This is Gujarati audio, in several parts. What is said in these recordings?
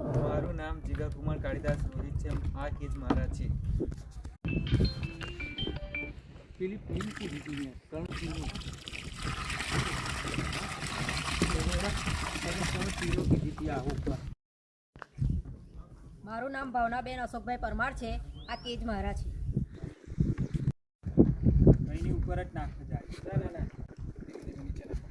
મારું નામ જીગાકુમાર કાળીદાસ રોહિત છે. આ કેજ મારા છે. પેલી ફિલ્મ કીધી હતી મેં કિલો કીધી હતી આ ઉપર. મારું નામ ભાવનાબેન અશોકભાઈ પરમાર છે. આ કેજ મારા છે. એની ઉપર જ નાખવા જાય. ના ના ના નીચે નાખો.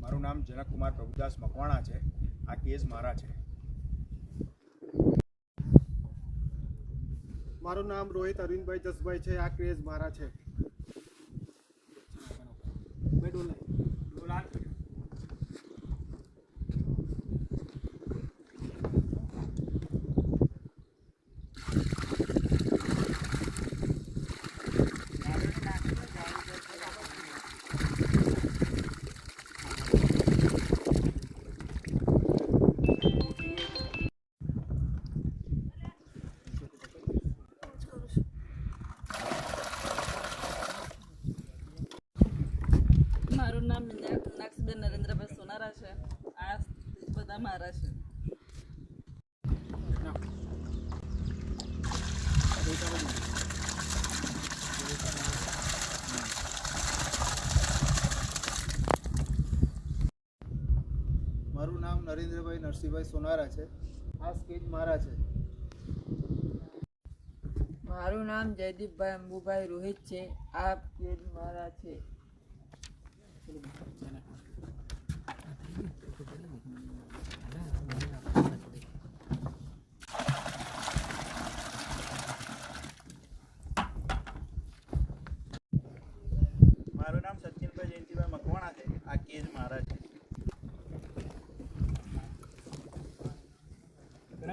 મારું નામ જનકકુમાર પ્રભુદાસ મકવાણા છે. આ કેસ મારા છે. મારું નામ રોહિત અરવિંદભાઈ જસભાઈ છે. આ કેસ મારા છે. મારું નામ મીનાક્ષીબેન નરેન્દ્રભાઈ સોનારા છે. આ બધા મારા છે. મારું નામ નરેન્દ્રભાઈ નરસિંહભાઈ સોનારા છે. આ સ્કેચ મારા છે. મારું નામ જયદીપભાઈ અંબુભાઈ રોહિત છે. આ કેજ મારા છે. મારું નામ સચિનભાઈ જયંતિભાઈ મકવાણા છે. આ કેસ મારા છે.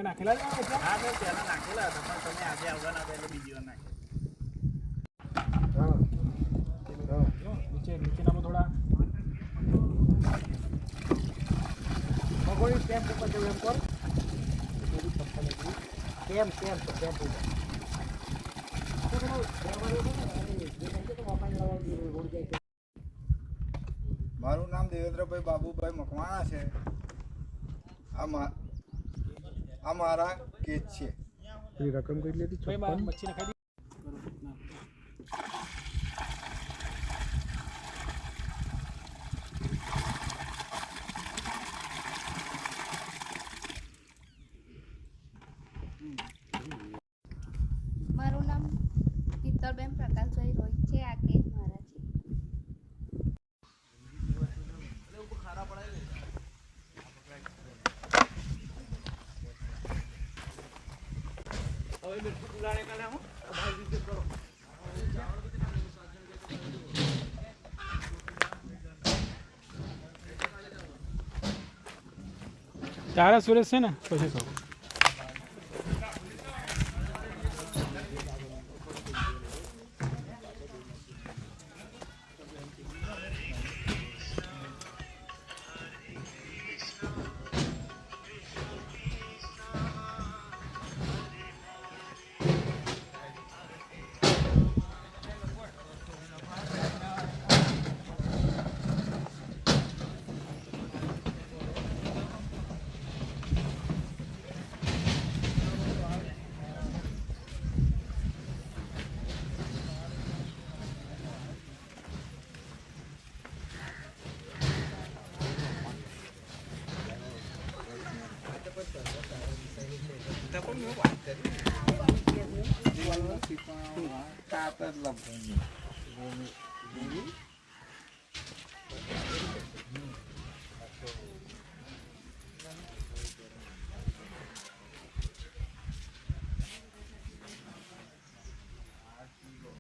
નાખેલા હા મેં પહેલાં નાખેલા હતા પણ તમે આજે આવવાના હતા એટલે બીજી વાર નાખ્યા. નીચે નીચેનામાં થોડા મગોળી કેમ્પ ઉપર જવું એમ કર. મારું નામ દેવેન્દ્રભાઈ બાબુભાઈ મકવાણા છે. આ મારા કેસ છે. રકમ કેટલી હતી? મચ્છી નખાઈ મારું નામ ચિત્તરબેન પ્રકાશભાઈ રોહિત છે. આ કેસ મારા છે. તારા સુરેશ છે ને પછી કહું.